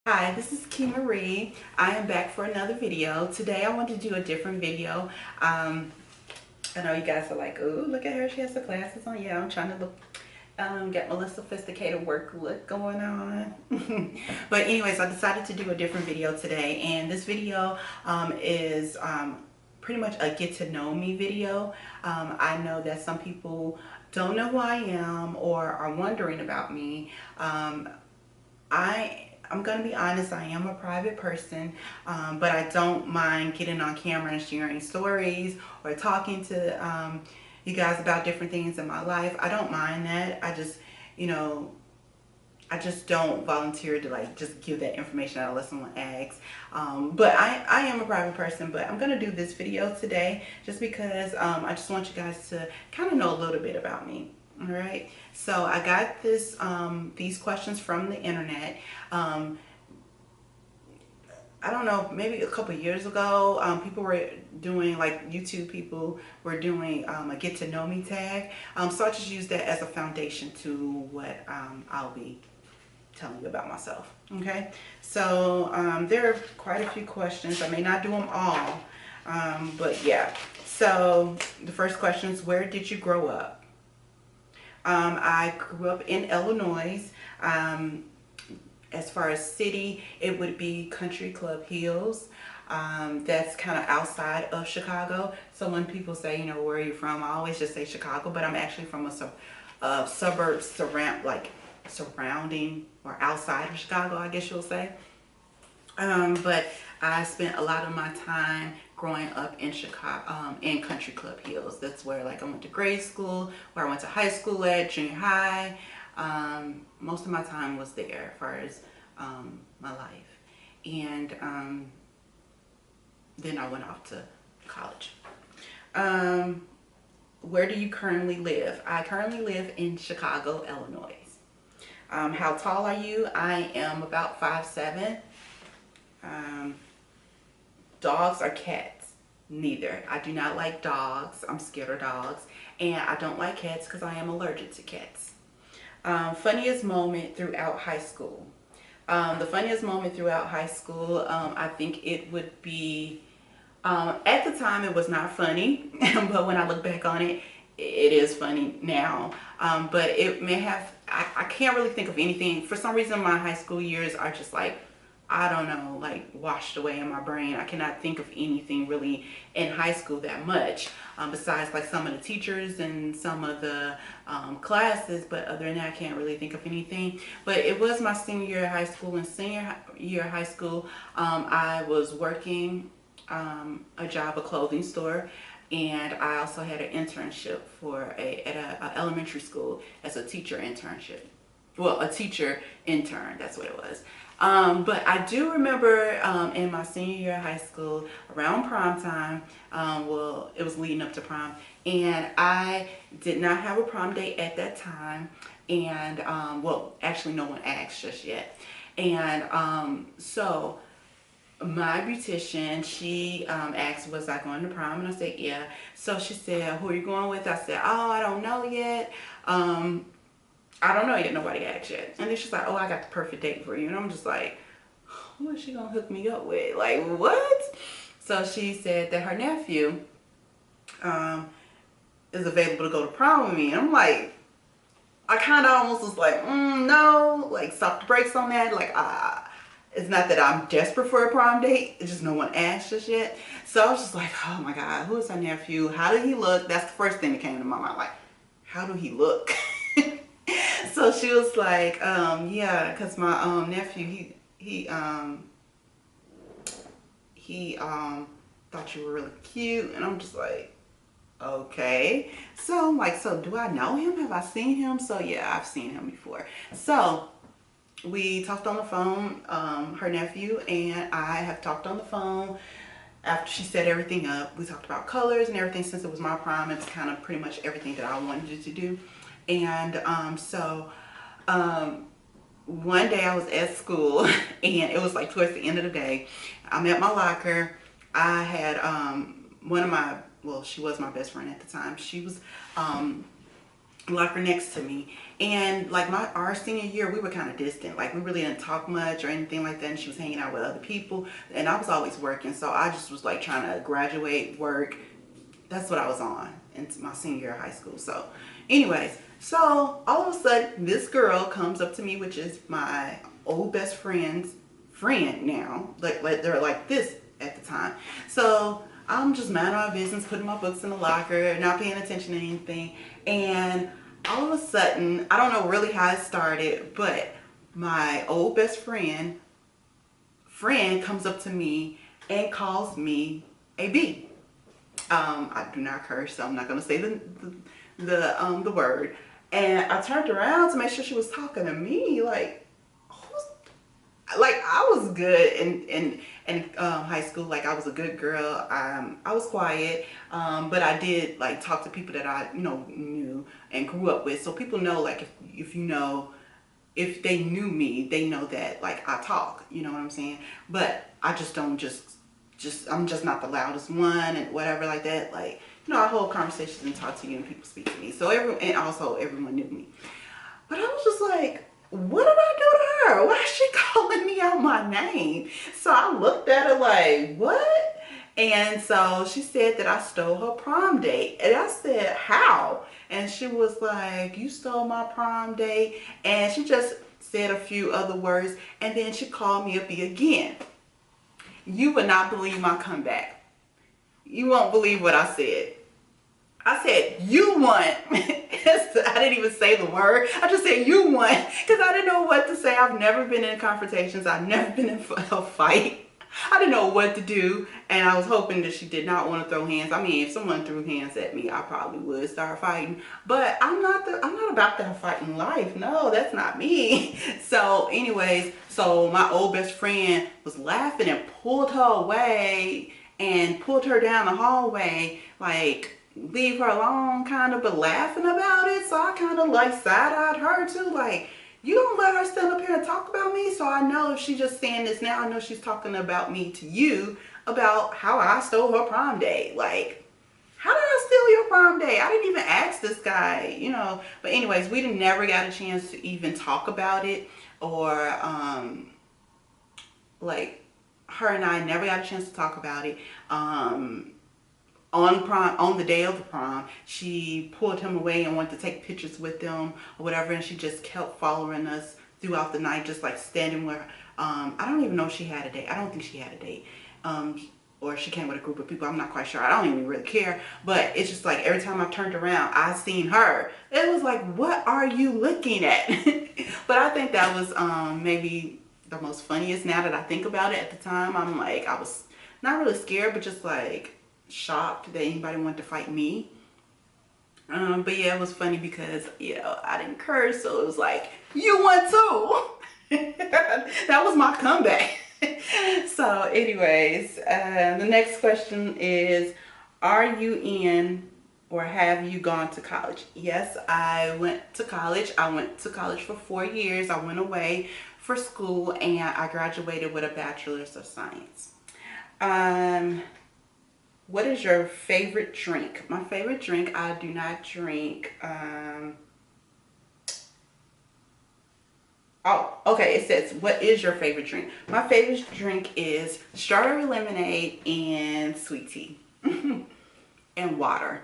Hi, this is Key Marie. I am back for another video. Today I want to do a different video. I know you guys are like, "Ooh, look at her, she has the glasses on." Yeah, I'm trying to look, get my little sophisticated work look going on. But anyways, I decided to do a different video today, and this video is pretty much a get to know me video. I know that some people don't know who I am or are wondering about me. I'm gonna be honest, I am a private person, but I don't mind getting on camera and sharing stories or talking to you guys about different things in my life. I don't mind that. You know, I just don't volunteer to like just give that information out unless someone asks. But I am a private person, but I'm gonna do this video today just because I just want you guys to kind of know a little bit about me. All right. So I got these questions from the internet. I don't know, maybe a couple years ago, people were doing, like YouTube people were doing a get to know me tag. So I just use that as a foundation to what I'll be telling you about myself. Okay, so there are quite a few questions. I may not do them all, but yeah. So the first question is, where did you grow up? I grew up in Illinois. As far as city, it would be Country Club Hills. That's kind of outside of Chicago. So when people say, you know, where are you from? I always just say Chicago, but I'm actually from a suburb surrounding or outside of Chicago, I guess you'll say. But I spent a lot of my time growing up in Chicago, in Country Club Hills. That's where like I went to grade school, where I went to high school at, junior high. Most of my time was there as far as my life. And then I went off to college. Where do you currently live? I currently live in Chicago, Illinois. How tall are you? I am about 5'7". Dogs or cats? Neither. I do not like dogs. I'm scared of dogs. And I don't like cats because I am allergic to cats. Funniest moment throughout high school. The funniest moment throughout high school, I think it would be, at the time it was not funny, but when I look back on it, it is funny now. But it may have, I can't really think of anything. For some reason, my high school years are just like, I don't know, like washed away in my brain. I cannot think of anything really in high school that much, besides like some of the teachers and some of the classes. But other than that, I can't really think of anything. But it was my senior year of high school. And senior year of high school, I was working a job, a clothing store. And I also had an internship at a elementary school as a teacher internship. Well, a teacher intern, that's what it was. But I do remember in my senior year of high school, around prom time, well, it was leading up to prom, and I did not have a prom date at that time, and, well, actually no one asked just yet. And so my beautician, she asked, was I going to prom? And I said, yeah. So she said, who are you going with? I said, oh, I don't know yet. I don't know yet, nobody asked yet. And then she's like, oh, I got the perfect date for you. And I'm just like, who is she gonna hook me up with? Like, what? So she said that her nephew is available to go to prom with me. And I'm like, I kind of almost was like, no, like stop the brakes on that. Like, it's not that I'm desperate for a prom date. It's just no one asked just yet. So I was just like, oh my God, who is her nephew? How did he look? That's the first thing that came to my mind. Like, how do he look? So she was like, yeah, because my nephew, he thought you were really cute. And I'm just like, okay. So I'm like, so do I know him? Have I seen him? So yeah, I've seen him before. So we talked on the phone, her nephew and I have talked on the phone. After she set everything up, we talked about colors and everything. Since it was my prom, it's kind of pretty much everything that I wanted to do. And one day I was at school and it was like towards the end of the day. I'm at my locker. I had one of my, well, she was my best friend at the time. She was locker next to me, And like our senior year, we were kind of distant. Like we really didn't talk much or anything like that. And she was hanging out with other people, and I was always working. So I just was like trying to graduate, work. That's what I was on into my senior year of high school. So, anyways, so all of a sudden, this girl comes up to me, which is my old best friend's friend now. Like they're like this at the time. So I'm just minding my business, putting my books in the locker, not paying attention to anything. And all of a sudden, I don't know really how it started, but my old best friend comes up to me and calls me a B. I do not curse, so I'm not gonna say the word. And I turned around to make sure she was talking to me. Like, like I was good in high school. Like I was a good girl. I was quiet, but I did like talk to people that I knew and grew up with. So people know, like, if you know, if they knew me, they know that like I talk. You know what I'm saying? But I just don't I'm just not the loudest one and whatever like that. Like, I hold conversations and talk to you and people speak to me. So and also everyone knew me. But I was just like, what did I do to her? Why is she calling me out my name? So I looked at her like, what? And so she said that I stole her prom date. And I said, how? And she was like, you stole my prom date. And she just said a few other words. And then she called me a B again. You would not believe my comeback. You won't believe what I said. I said, you won. I didn't even say the word. I just said, you won. Because I didn't know what to say. I've never been in confrontations. I've never been in a fight. I didn't know what to do. And I was hoping that she did not want to throw hands. I mean, if someone threw hands at me, I probably would start fighting. But I'm not about that fighting life. No, that's not me. So anyways, so my old best friend was laughing and pulled her away and pulled her down the hallway, like, leave her alone kind of, but laughing about it. So I kind of like side-eyed her too, like, you don't let her stand up here and talk about me. So I know if she's just saying this now, I know she's talking about me to you, about how I stole her prom date. Like, how did I steal your prom date? I didn't even ask this guy, But anyways, we never got a chance to even talk about it, or like, her and I never got a chance to talk about it. On the day of the prom, she pulled him away and wanted to take pictures with them or whatever, and she just kept following us throughout the night, just like standing where, I don't even know if she had a date. I don't think she had a date. Or she came with a group of people. I'm not quite sure. I don't even really care. But it's just like every time I turned around, I seen her. It was like, what are you looking at? But I think that was maybe the most funniest now that I think about it. At the time, I'm like, I was not really scared, but just like shocked that anybody wanted to fight me. But yeah, it was funny because I didn't curse, so it was like, you won too. That was my comeback. So anyways, the next question is, are you in or have you gone to college? Yes, I went to college. I went to college for 4 years. I went away for school and I graduated with a bachelor's of science. What is your favorite drink? My favorite drink, I do not drink. Oh, okay. It says, what is your favorite drink? My favorite drink is strawberry lemonade and sweet tea and water.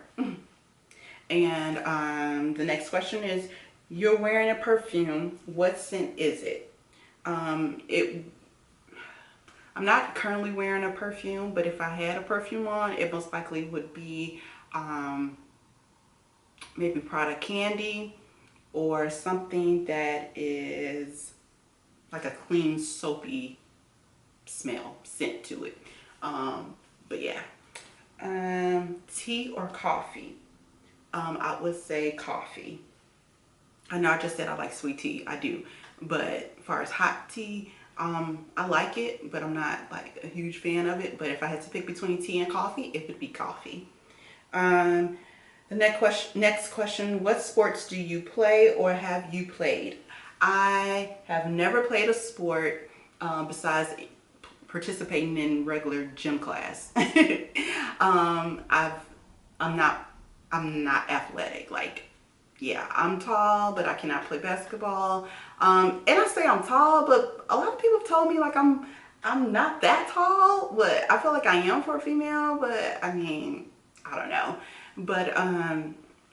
And the next question is, you're wearing a perfume. What scent is it? I'm not currently wearing a perfume, but if I had a perfume on, it most likely would be maybe Prada Candy, or something that is like a clean, soapy scent to it. But yeah. Tea or coffee? I would say coffee. I know I just said I like sweet tea. I do. But as far as hot tea, I like it, but I'm not like a huge fan of it. But if I had to pick between tea and coffee, it would be coffee. The next question, what sports do you play or have you played? I have never played a sport besides participating in regular gym class. I'm not athletic. Like, Yeah, I'm tall, but I cannot play basketball. And I say I'm tall, but a lot of people have told me like I'm not that tall, but I feel like I am for a female. But I mean, I don't know. But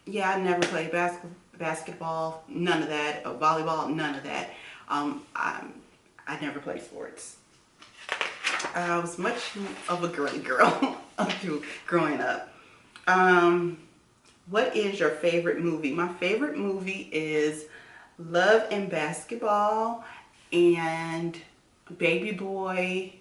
yeah, I never played basketball, none of that. Volleyball, none of that. I never played sports. I was much of a girly girl growing up. Um, what is your favorite movie? My favorite movie is Love and Basketball and Baby Boy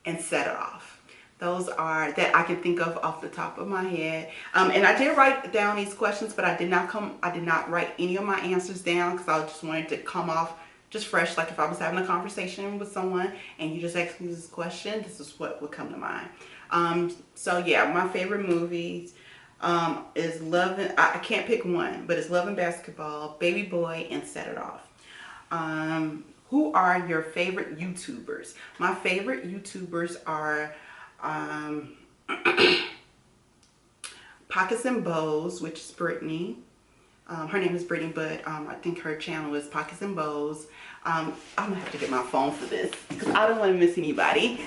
and Set It Off. Those are that I can think of off the top of my head. And I did write down these questions, but I did not write any of my answers down because I just wanted to come off just fresh. Like if I was having a conversation with someone and you just asked me this question, this is what would come to mind. So yeah, my favorite movies is Love and, I can't pick one, but it's Love and Basketball, Baby Boy, and Set It Off. Who are your favorite YouTubers? My favorite YouTubers are Pockets and Bows, which is Brittany. Her name is Brittany, but I think her channel is Pockets and Bows. I'm gonna have to get my phone for this because I don't want to miss anybody.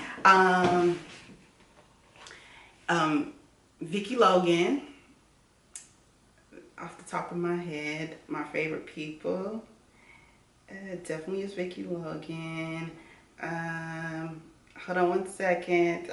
Vicky Logan, off the top of my head, my favorite people. Definitely is Vicky Logan. Hold on one second.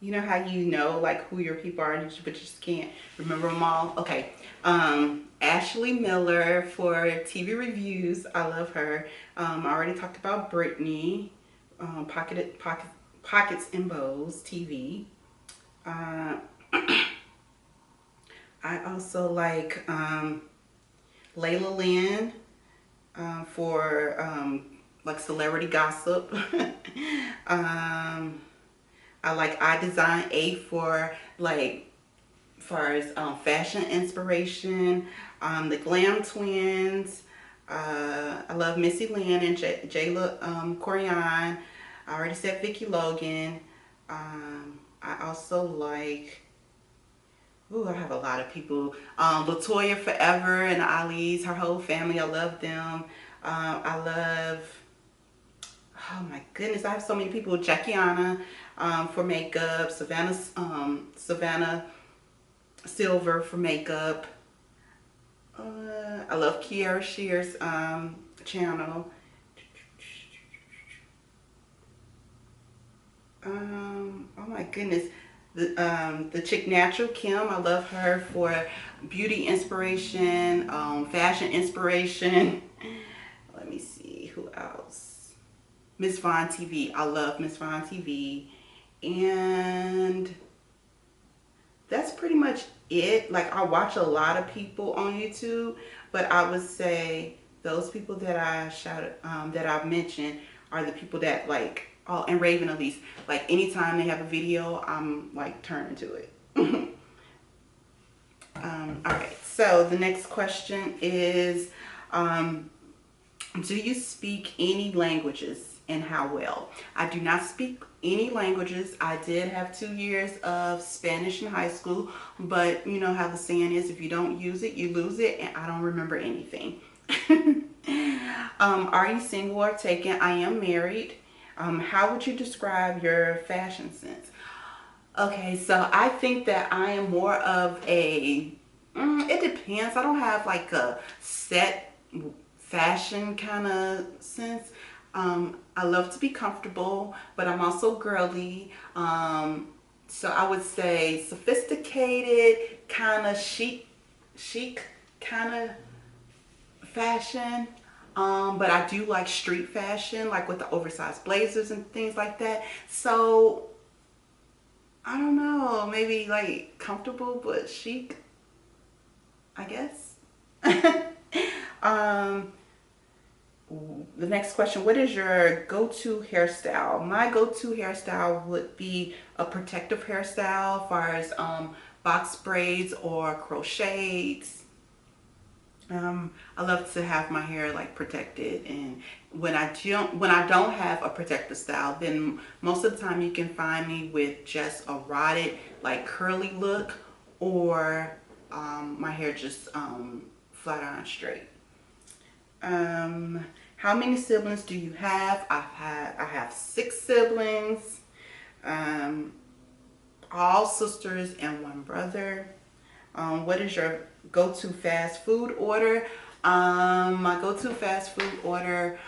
You know how you know like who your people are, but you just can't remember them all? Okay. Ashley Miller for TV reviews. I love her. I already talked about Brittany. Pockets and Bows TV. I also like Layla Lynn for like celebrity gossip. I like I Design A for like as far as fashion inspiration. The Glam Twins. I love Missy Lynn and Jayla Corian. I already said Vicky Logan. I also like, ooh, I have a lot of people. Latoya Forever and the Ali's, her whole family. I love them. I love, oh my goodness, I have so many people. Jackiana for makeup. Savannah Silver for makeup. I love Kiara Shear's channel. Oh my goodness. The chick Natural Kim, I love her for beauty inspiration, fashion inspiration. Let me see, who else? Miss Vaughn TV, I love Miss Vaughn TV. And that's pretty much it. Like I watch a lot of people on YouTube, but I would say those people that that I've mentioned are the people that like, oh, and Raven Elise, like anytime they have a video, I'm like turning to it. All right, so the next question is, do you speak any languages and how well? I do not speak any languages. I did have 2 years of Spanish in high school, but you know how the saying is, if you don't use it, you lose it, and I don't remember anything. Are you single or taken? I am married. How would you describe your fashion sense? Okay, so I think that I am more of a, it depends. I don't have like a set fashion kind of sense. I love to be comfortable, but I'm also girly. So I would say sophisticated, kind of chic kind of fashion. But I do like street fashion, like with the oversized blazers and things like that. So I don't know, maybe like comfortable but chic, I guess. The next question, what is your go-to hairstyle? My go-to hairstyle would be a protective hairstyle as far as box braids or crochets. I love to have my hair like protected, and when I don't have a protective style, then most of the time you can find me with just a rotted like curly look, or my hair just flat iron straight. How many siblings do you have? I have 6 siblings, um, all sisters and one brother. What is your go-to fast food order? My go-to fast food order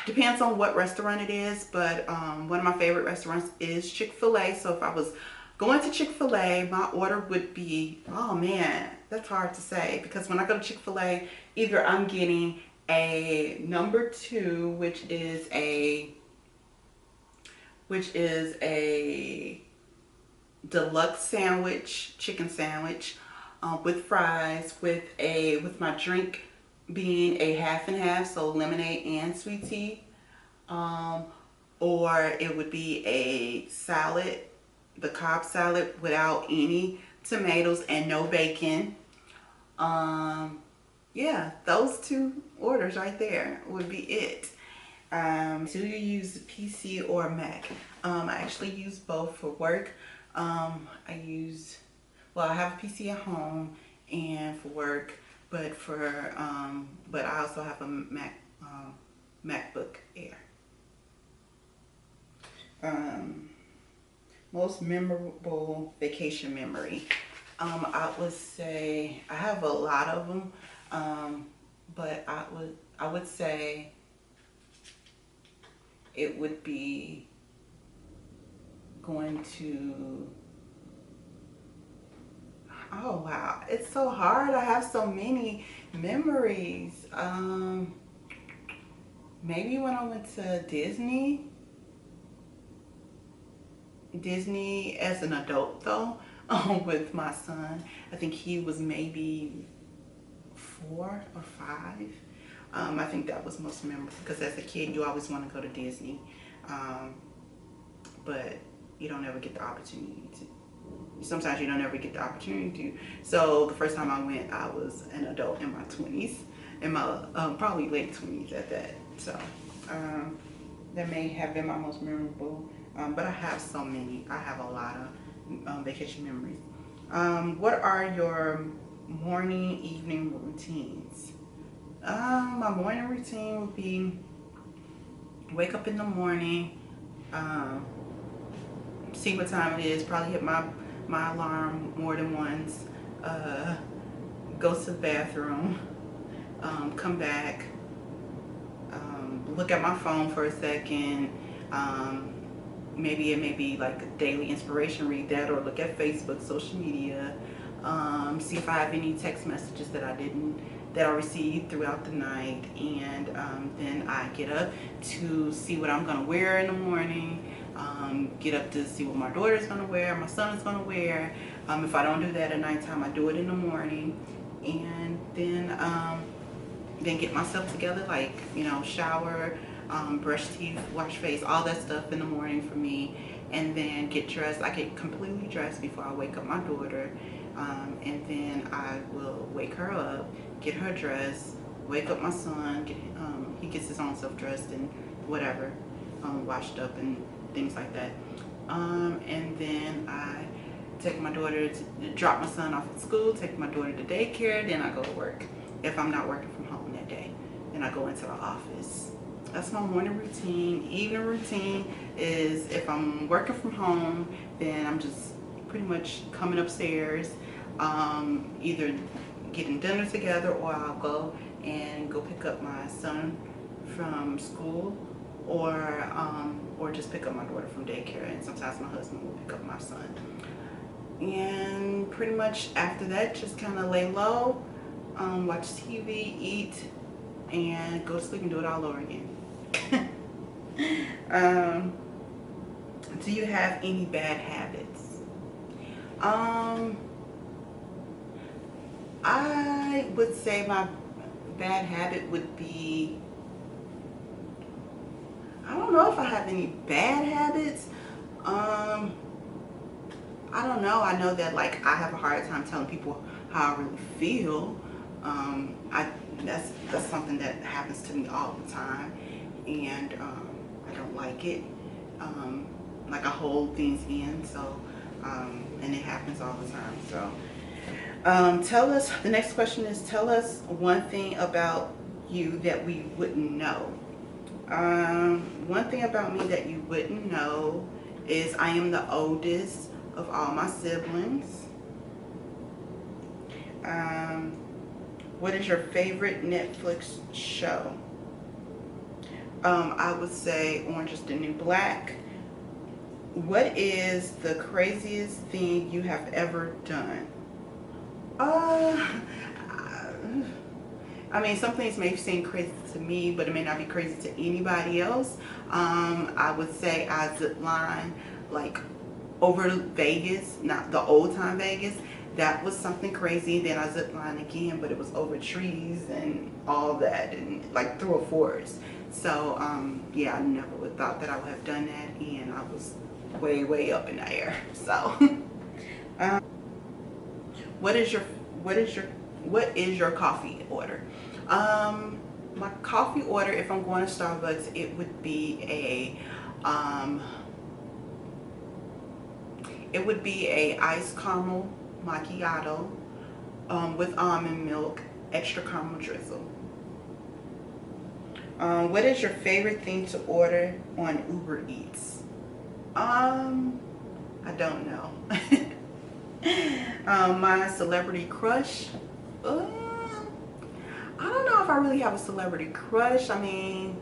depends on what restaurant it is, but one of my favorite restaurants is Chick-fil-A. So if I was going to Chick-fil-A, my order would be, oh man, that's hard to say, because when I go to Chick-fil-A, either I'm getting a number two, which is a deluxe sandwich, chicken sandwich, with fries, with my drink being a half and half, so lemonade and sweet tea. Um, or it would be a salad, the Cobb salad without any tomatoes and no bacon. Um, yeah, those two orders right there would be it. Do you use PC or Mac? I actually use both for work. I have a PC at home and for work, but I also have a MacBook Air. Um, Most memorable vacation memory. I would say I have a lot of them, but I would say it would be going to. Oh wow, it's so hard. I have so many memories. Maybe when I went to Disney as an adult though, with my son. I think he was maybe 4 or 5. I think that was most memorable because as a kid you always want to go to Disney, um, but you don't ever get the opportunity to. Sometimes you don't ever get the opportunity to. So the first time I went, I was an adult in my 20s, in my probably late 20s at that. So that may have been my most memorable. But I have so many. I have a lot of vacation memories. What are your morning, evening routines? My morning routine would be wake up in the morning, um, see what time it is, probably hit my alarm more than once, uh, go to the bathroom, come back, look at my phone for a second, um, maybe it may be like a daily inspiration, read that, or look at Facebook, social media, see if I have any text messages that I received throughout the night, and then I get up to see what I'm gonna wear in the morning, get up to see what my daughter's gonna wear, my son is gonna wear. If I don't do that at nighttime, I do it in the morning, and then get myself together, like, shower, brush teeth, wash face, all that stuff in the morning for me, and then get dressed. I get completely dressed before I wake up my daughter, and then I will wake her up, get her dressed, wake up my son, he gets his own self dressed and whatever, washed up and things like that, and then I take my daughter to drop my son off at school, take my daughter to daycare, then I go to work. If I'm not working from home that day, then I go into the office. That's my morning routine. Evening routine is if I'm working from home, then I'm just pretty much coming upstairs, either getting dinner together, or I'll go pick up my son from school, or just pick up my daughter from daycare, and sometimes my husband will pick up my son. And pretty much after that, just kind of lay low, watch TV, eat, and go to sleep and do it all over again. um, do you have any bad habits? I would say my bad habit would be, I don't know if I have any bad habits. I don't know. I know that like I have a hard time telling people how I really feel. I that's something that happens to me all the time, and I don't like it. Like I hold things in, so and it happens all the time. So tell us. The next question is: tell us one thing about you that we wouldn't know. One thing about me that you wouldn't know is I am the oldest of all my siblings. Um, what is your favorite Netflix show? I would say Orange is the New Black. What is the craziest thing you have ever done? Uh, I mean, some things may seem crazy to me, but it may not be crazy to anybody else. I would say I zip line like over Vegas, not the old time Vegas. That was something crazy. Then I zip line again, but it was over trees and all that, and like through a forest. So yeah, I never would thought that I would have done that, and I was way up in the air. So what is your what is your what is your coffee order? My coffee order, if I'm going to Starbucks, it would be a iced caramel macchiato with almond milk, extra caramel drizzle. What is your favorite thing to order on Uber Eats? I don't know. My celebrity crush. Uh, I don't know if I really have a celebrity crush. I mean,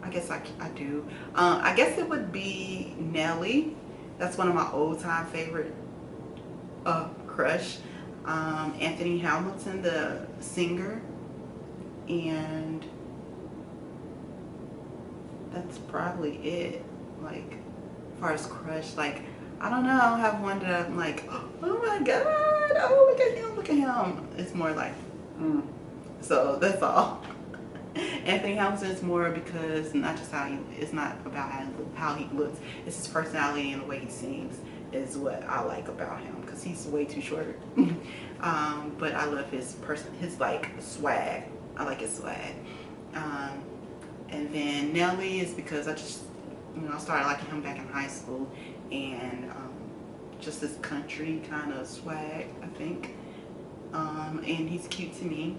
I guess I do. I guess it would be Nelly. That's one of my old time favorite crush. Anthony Hamilton, the singer, and that's probably it. Like, as far as crush, like I don't know. I don't have one that I'm like, oh my god, oh look at him, look at him. It's more like, so that's all. Anthony Hamilton is more because not just it's not about how he looks. It's his personality and the way he sings is what I like about him because he's way too short. But I love his like swag. I like his swag. And then Nelly is because I just, I started liking him back in high school, and just this country kind of swag, I think. And he's cute to me.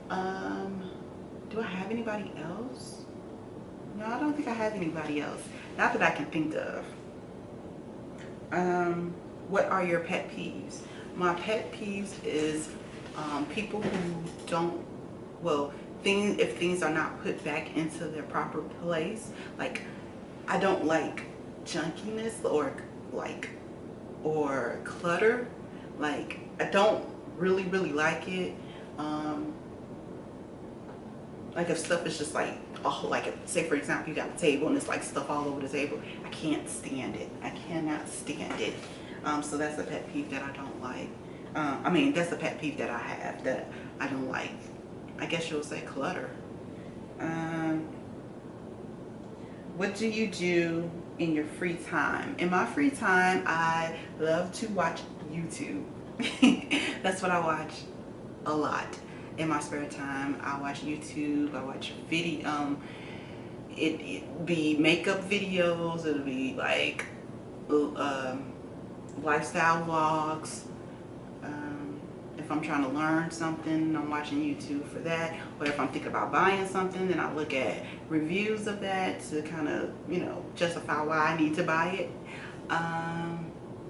Do I have anybody else? No, I don't think I have anybody else. Not that I can think of. What are your pet peeves? My pet peeves is people who don't, well, if things are not put back into their proper place. Like, I don't like junkiness or clutter. Like, I don't really like it. Like if stuff is just like, oh, like say for example you got a table and it's like stuff all over the table, I can't stand it. I cannot stand it. So that's a pet peeve that I don't like. I mean, that's a pet peeve that I have that I don't like. I guess you'll say clutter. What do you do in your free time? In my free time, I love to watch YouTube. That's what I watch a lot. In my spare time, I watch YouTube. I watch video. It be makeup videos. It'll be like lifestyle vlogs. If I'm trying to learn something, I'm watching YouTube for that. Or if I'm thinking about buying something, then I look at reviews of that to kind of, justify why I need to buy it.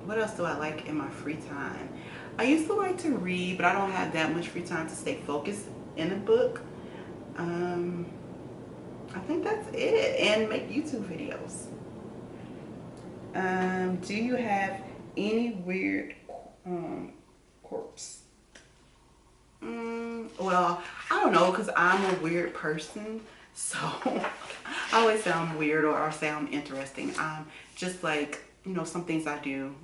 What else do I like in my free time? I used to like to read, but I don't have that much free time to stay focused in a book. I think that's it. And make YouTube videos. Do you have any weird quirks? Well, I don't know, because I'm a weird person. So I always say I'm weird or say I'm interesting. Just like, some things I do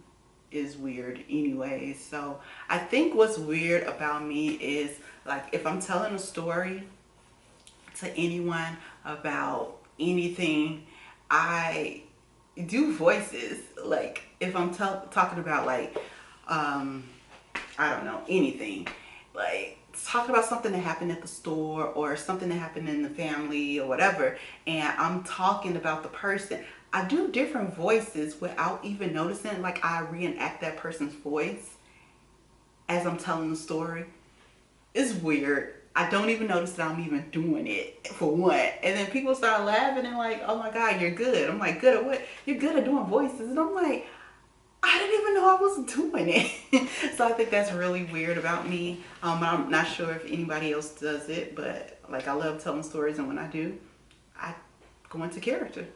is weird anyway. So I think what's weird about me is like if I'm telling a story to anyone about anything, I do voices. Like if I'm talking about like I don't know, anything, like talking about something that happened at the store or something that happened in the family or whatever, and I'm talking about the person, I do different voices without even noticing. Like, I reenact that person's voice as I'm telling the story. It's weird. I don't even notice that I'm even doing it, for one. And then people start laughing and like, oh my God, you're good. I'm like, good at what? You're good at doing voices. And I'm like, I didn't even know I wasn't doing it. So I think that's really weird about me. I'm not sure if anybody else does it, but like, I love telling stories, and when I do, I go into character.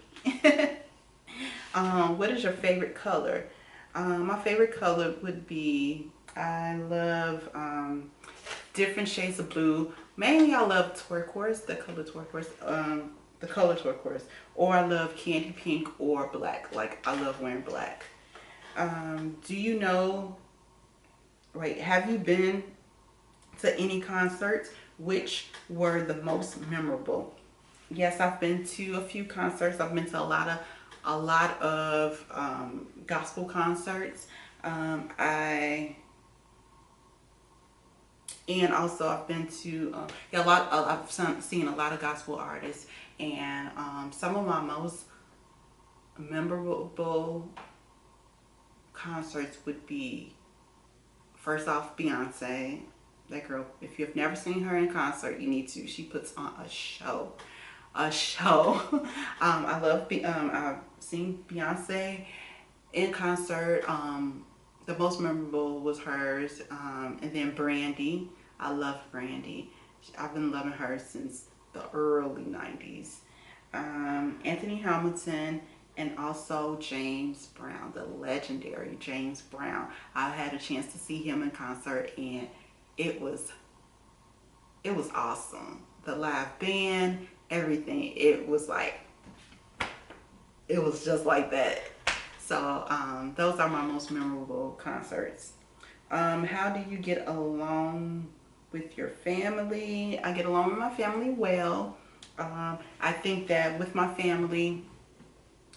What is your favorite color? My favorite color would be, I love different shades of blue. Mainly I love turquoise, the color turquoise. Or I love candy pink or black. Like, I love wearing black. Do you know, wait, have you been to any concerts? Which were the most memorable? Yes, I've been to a few concerts. I've been to a lot of gospel concerts. And also I've been to yeah, I've seen a lot of gospel artists, and some of my most memorable concerts would be, first off, Beyonce. That girl, if you've never seen her in concert, you need to. She puts on a show. A show. I've seen Beyonce in concert. The most memorable was hers. And then Brandy. I love Brandy. I've been loving her since the early 90s. Anthony Hamilton, and also James Brown, the legendary James Brown. I had a chance to see him in concert, and it was awesome. The live band, everything. It was just like that. So those are my most memorable concerts. How do you get along with your family? I get along with my family well. I think that with my family,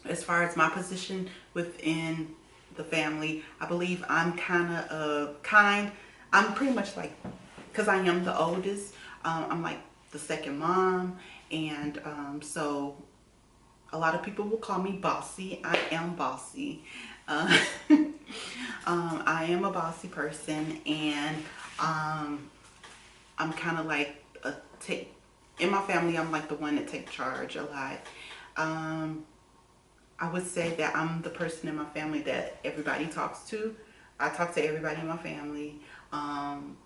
as far as my position within the family, I believe I'm I'm pretty much like, because I am the oldest, I'm like the second mom, and so a lot of people will call me bossy. I am bossy. I am a bossy person, and I'm kind of like in my family, I'm like the one that takes charge a lot. I would say that I'm the person in my family that everybody talks to. I talk to everybody in my family. And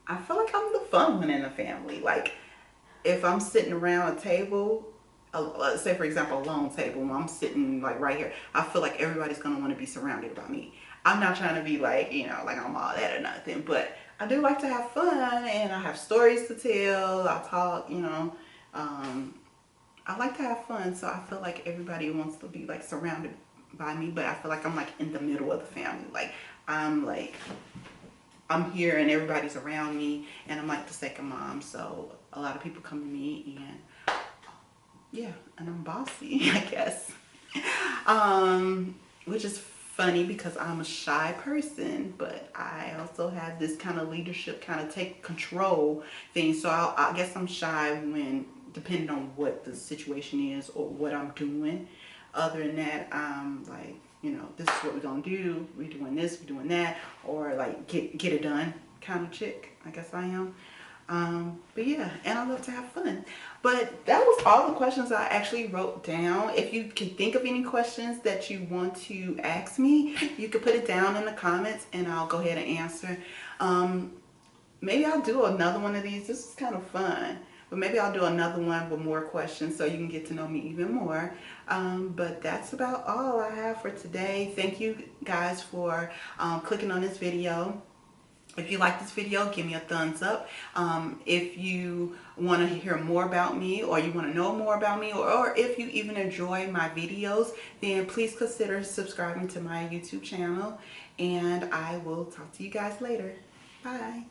I feel like I'm the fun one in the family. Like, if I'm sitting around a table, let's say for example a long table, when I'm sitting like right here, I feel like everybody's gonna want to be surrounded by me. I'm not trying to be like, like I'm all that or nothing, but I do like to have fun, and I have stories to tell. I talk, I like to have fun, so I feel like everybody wants to be like surrounded by me, but I feel like I'm like in the middle of the family. Like I'm here and everybody's around me, and I'm like the second mom, so a lot of people come to me, and yeah, and I'm bossy, I guess. Which is funny because I'm a shy person, but I also have this kind of leadership, kind of take control thing. So I guess I'm shy when, depending on what the situation is or what I'm doing. Other than that, I'm like, this is what we're gonna do. We're doing this, we're doing that, or like get it done kind of chick. I guess I am. But yeah, and I love to have fun. But that was all the questions I actually wrote down. If you can think of any questions that you want to ask me, you can put it down in the comments and I'll go ahead and answer. Maybe I'll do another one of these. This is kind of fun. But maybe I'll do another one with more questions so you can get to know me even more. But that's about all I have for today. Thank you guys for clicking on this video. If you like this video, give me a thumbs up. If you want to hear more about me, or you want to know more about me, or if you even enjoy my videos, then please consider subscribing to my YouTube channel. And I will talk to you guys later. Bye.